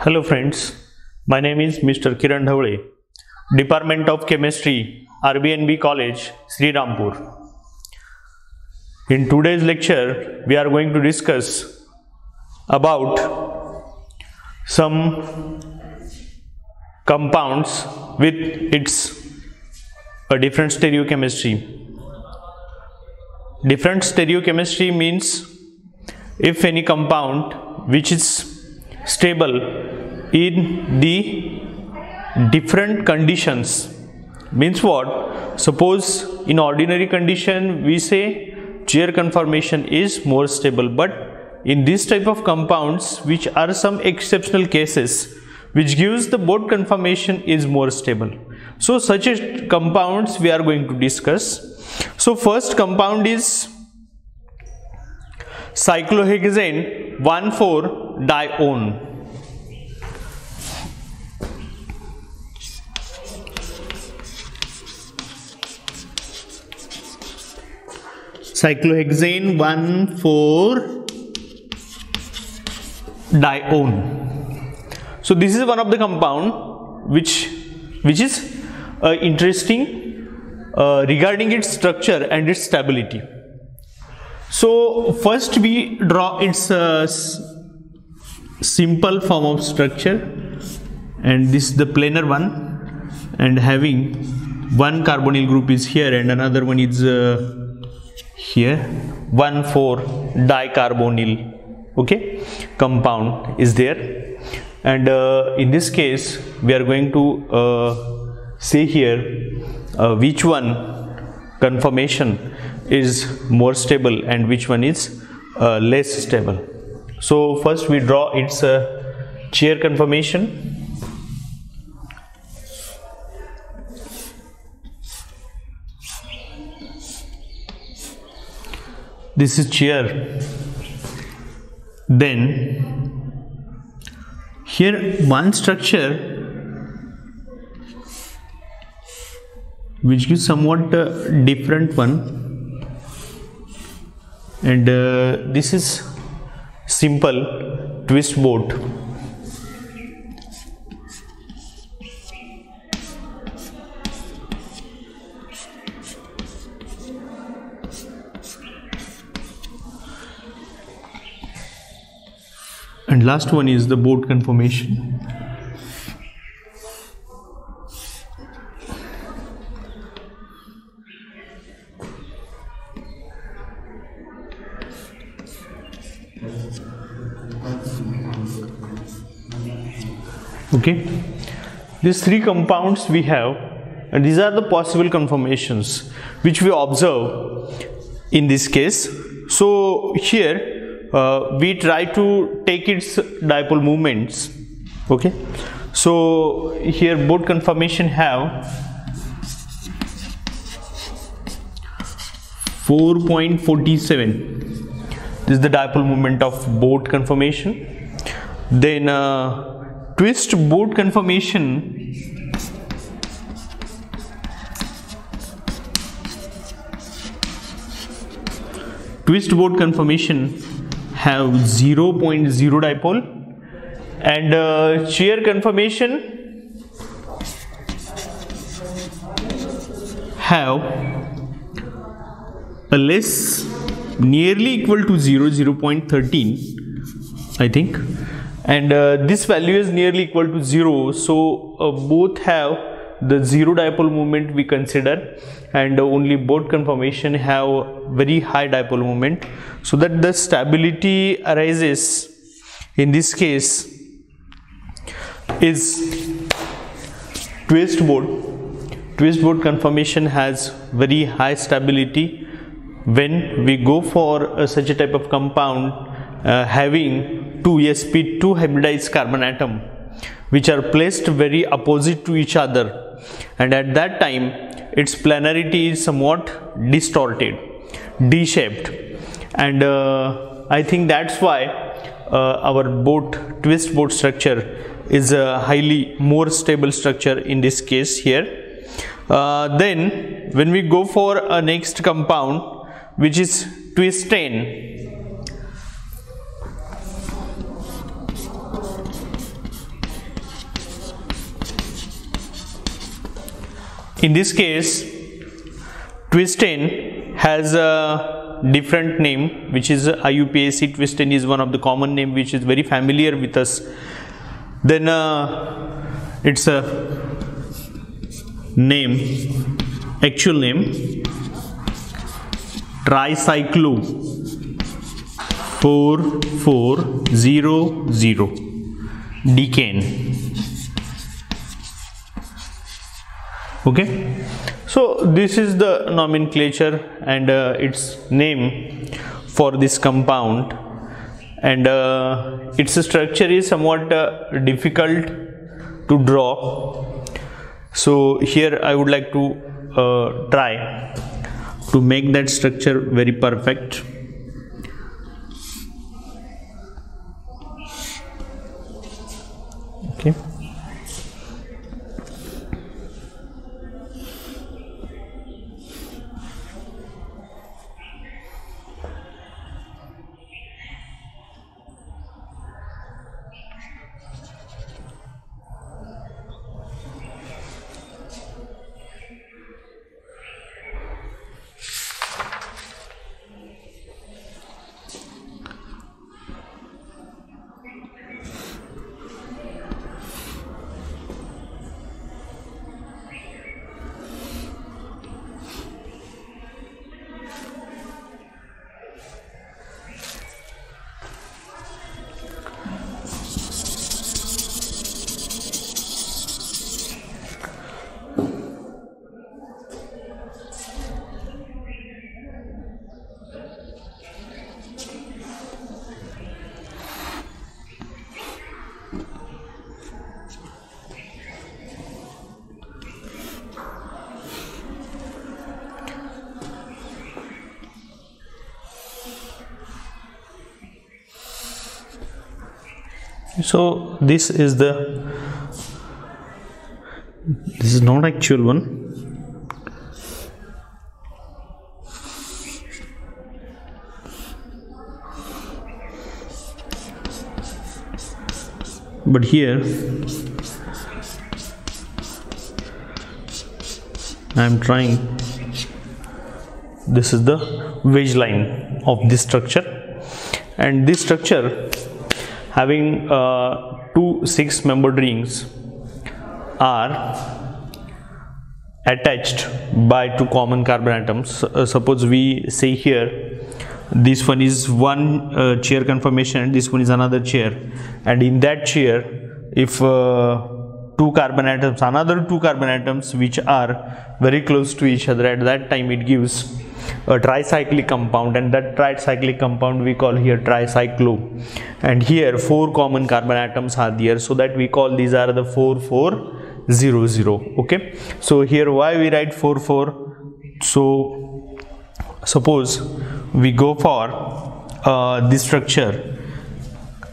Hello friends, my name is Mr. Kiran Dhawale, Department of Chemistry, RBNB College, Sri Rampur. In today's lecture, we are going to discuss about some compounds with its different stereochemistry. Different stereochemistry means if any compound which is stable in the different conditions. Means what? Suppose in ordinary condition we say chair conformation is more stable, but in this type of compounds which are some exceptional cases which gives the boat conformation is more stable. So such a compounds we are going to discuss. So first compound is cyclohexane 1,4-dione. Cyclohexane 1,4-dione. So this is one of the compound which is interesting regarding its structure and its stability. So first we draw its simple form of structure, and this is the planar one, and having one carbonyl group is here and another one is here, 1,4-dicarbonyl compound is there, and in this case we are going to say here which one conformation is more stable and which one is less stable. So first we draw its chair conformation. This is chair. Then here one structure which gives somewhat different one, and this is simple twist boat. And last one is the boat conformation. Okay, these three compounds we have, and these are the possible conformations which we observe in this case. So here we try to take its dipole moments. Okay, so here boat conformation have 4.47. This is the dipole moment of boat conformation. Then twist boat conformation have 0.0 dipole, and chair conformation have a less, nearly equal to 0.13 I think, and this value is nearly equal to 0. So both have the 0 dipole moment we consider, and only boat conformation have very high dipole moment, so that the stability arises in this case is twist boat. Twist boat conformation has very high stability when we go for such a type of compound having two sp2 hybridized carbon atom which are placed very opposite to each other, and at that time its planarity is somewhat distorted, D-shaped, and I think that's why our twist boat structure is a highly more stable structure in this case here. Then when we go for a next compound which is twistane, In this case, twistane has a different name, which is IUPAC. Twistane is one of the common name which is very familiar with us. Then it's a name, actual name, tricyclo 4400 decane. Okay, so this is the nomenclature and its name for this compound, and its structure is somewhat difficult to draw. So here I would like to try to make that structure very perfect. Okay. So this is not actual one. But here I am trying, this is the wedge line of this structure, and this structure having two 6-membered rings are attached by two common carbon atoms. Suppose we say here this one is one chair conformation and this one is another chair, and in that chair if two carbon atoms, another two carbon atoms which are very close to each other, at that time it gives a tricyclic compound, and that tricyclic compound we call here tricyclo. And here 4 common carbon atoms are there, so that we call these are the 4400. Okay, so here why we write 44? So suppose we go for this structure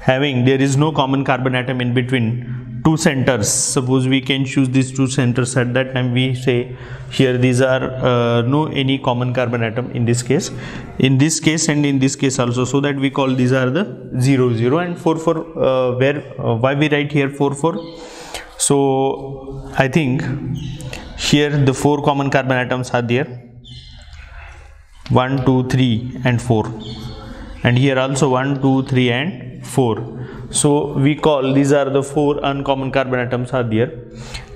having, there is no common carbon atom in between two centers. Suppose we can choose these two centers, at that time we say here these are no any common carbon atom in this case and in this case also, so that we call these are the 00 and 44. Why we write here 44? So I think here the 4 common carbon atoms are there, 1 2 3 and 4, and here also 1 2 3 and 4. So we call these are the 4 uncommon carbon atoms are there,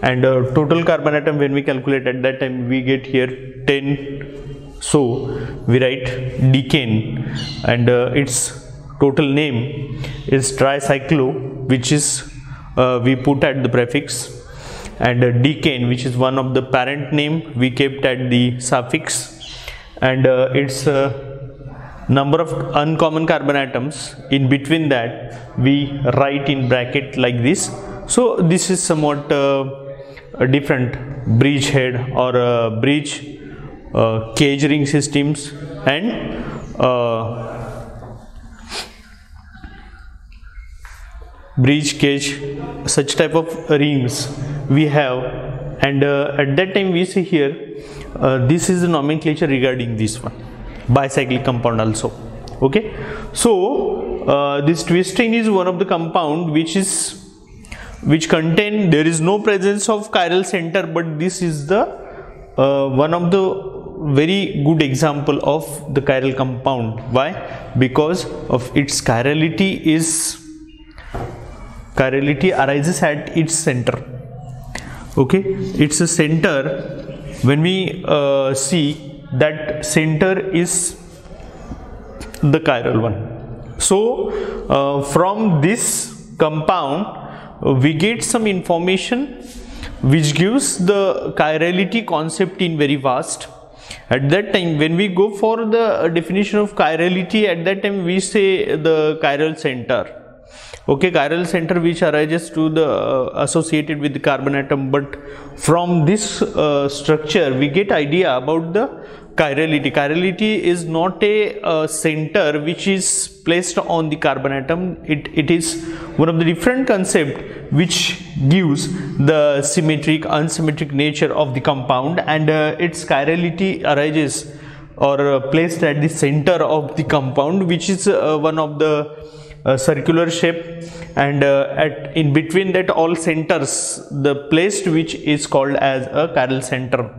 and total carbon atom when we calculate, at that time we get here 10. So we write decane, and its total name is tricyclo, which is we put at the prefix, and decane, which is one of the parent name, we kept at the suffix, and its number of uncommon carbon atoms in between that we write in bracket like this. So this is somewhat a different bridge head or bridge cage ring systems and bridge cage, such type of rings we have, and at that time we see here this is the nomenclature regarding this one, bicyclic compound also. Okay, so this twistane is one of the compound which contain, there is no presence of chiral center, but this is the one of the very good example of the chiral compound. Why? Because of its chirality arises at its center. Okay, it's a center. When we see that center is the chiral one, so from this compound we get some information which gives the chirality concept in very vast. At that time, when we go for the definition of chirality, at that time we say the chiral center. Okay, chiral center which arises to the associated with the carbon atom, but from this structure we get idea about the chirality. Chirality is not a center which is placed on the carbon atom. It is one of the different concept which gives the symmetric, unsymmetric nature of the compound, and its chirality arises or placed at the center of the compound, which is one of the circular shape, and in between that all centers the placed which is called as a chiral center.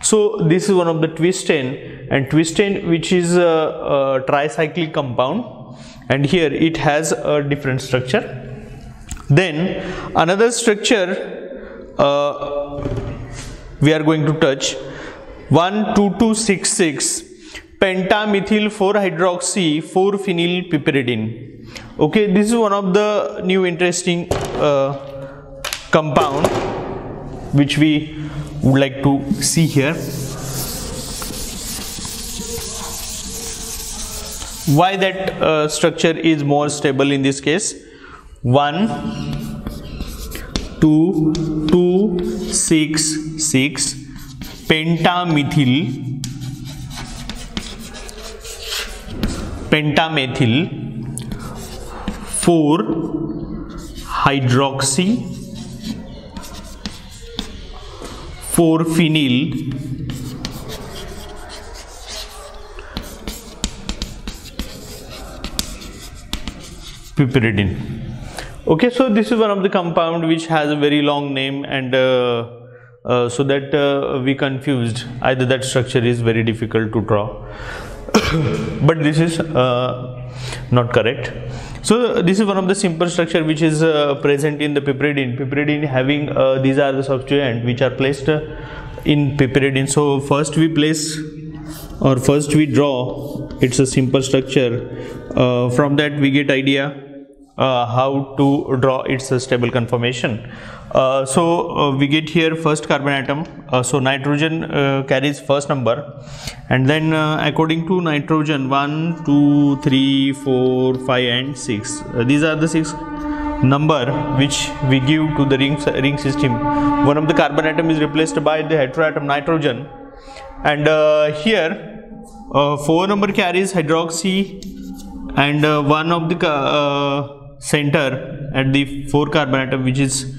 So this is one of the twistane, and twistane which is a tricyclic compound, and here it has a different structure. Then another structure we are going to touch, 1,2,2,6,6 pentamethyl 4-hydroxy 4-phenyl piperidine. Okay, this is one of the new interesting compound which we would like to see here. Why that structure is more stable in this case? 1,2,2,6,6 pentamethyl 4-hydroxy 4-phenyl piperidine. Okay, so this is one of the compound which has a very long name, and so that we confused, either that structure is very difficult to draw but this is not correct. So this is one of the simple structure which is present in the piperidine. Piperidine having these are the substituent which are placed in piperidine. So first we place, or first we draw, it's a simple structure. From that we get idea how to draw its stable conformation. So we get here first carbon atom, so nitrogen carries first number, and then according to nitrogen 1, 2, 3, 4, 5 and 6, these are the 6 number which we give to the ring system. One of the carbon atom is replaced by the heteroatom nitrogen, and here 4 number carries hydroxy, and one of the center at the 4 carbon atom which is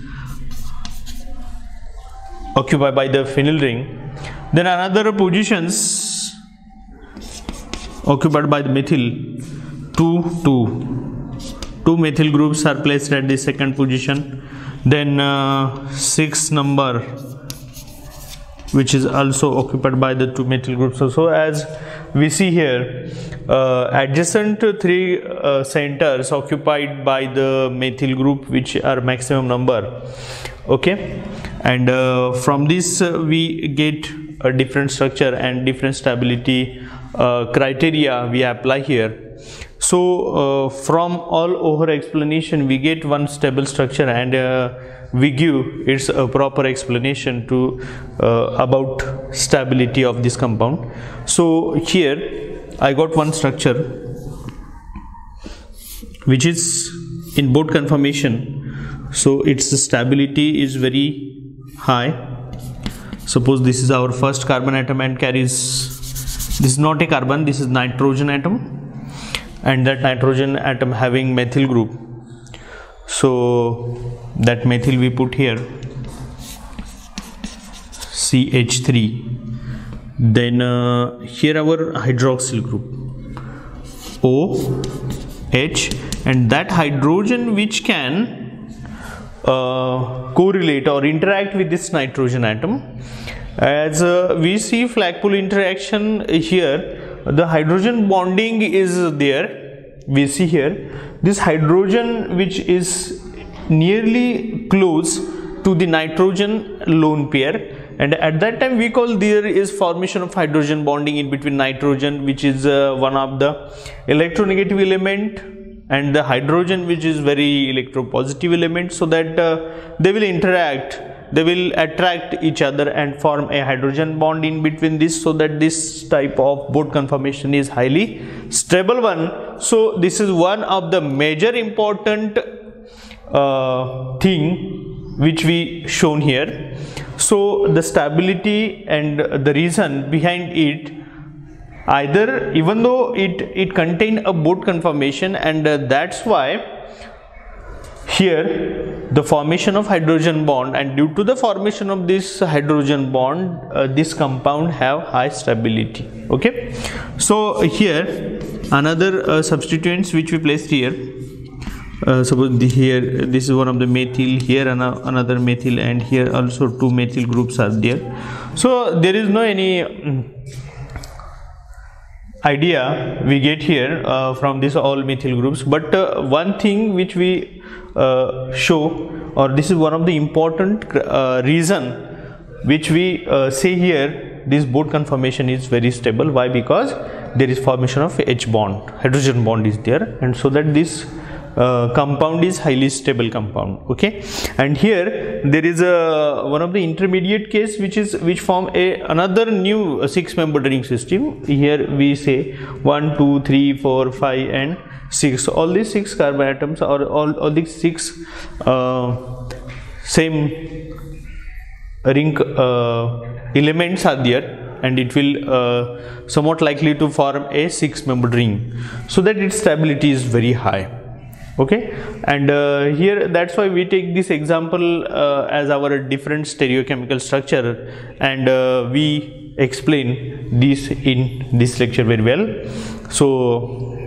occupied by the phenyl ring. Then another positions occupied by the methyl, 2 methyl groups are placed at the second position. Then 6 number which is also occupied by the 2 methyl groups. So as we see here, adjacent 3 centers occupied by the methyl group which are maximum number. Okay, and from this we get a different structure and different stability criteria we apply here. So from all over explanation we get one stable structure, and we give its a proper explanation to about stability of this compound. So here I got one structure which is in both conformation, so its stability is very high. Suppose this is our first carbon atom and carries, this is not a carbon, this is nitrogen atom, and that nitrogen atom having methyl group. So that methyl we put here, CH3. Then here our hydroxyl group, OH, and that hydrogen which can correlate or interact with this nitrogen atom, As we see flag pull interaction here, the hydrogen bonding is there. We see here this hydrogen which is nearly close to the nitrogen lone pair, and at that time we call there is formation of hydrogen bonding in between nitrogen, which is one of the electronegative element, and the hydrogen which is very electropositive element, so that they will interact, they will attract each other and form a hydrogen bond in between this, so that this type of Bode conformation is highly stable one. So this is one of the major important thing which we shown here. So the stability and the reason behind it, either even though it contain a Bode conformation, and that's why here the formation of hydrogen bond, and due to the formation of this hydrogen bond, this compound have high stability. Okay, so here another substituents which we placed here. Suppose here this is one of the methyl, here another methyl, and here also two methyl groups are there. So there is no any idea we get here from this all methyl groups, but one thing which we show, or this is one of the important reason which we say here, this Bode conformation is very stable. Why? Because there is formation of H bond, hydrogen bond is there, and so that this compound is highly stable compound. Okay, and here there is one of the intermediate case which form another new 6 membered ring system. Here we say 1 2 3 4 5 and 6, all these 6 carbon atoms, or all these 6 same ring elements are there, and it will somewhat likely to form a 6 membered ring, so that its stability is very high. Okay, and here that's why we take this example as our different stereochemical structure, and we explain this in this lecture very well. So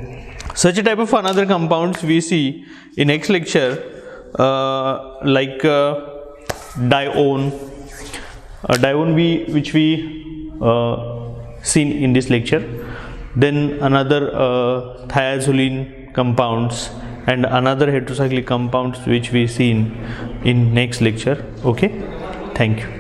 such a type of another compounds we see in next lecture, like dione, which we seen in this lecture, then another thiazolene compounds, and another heterocyclic compounds which we seen in next lecture. Okay, thank you.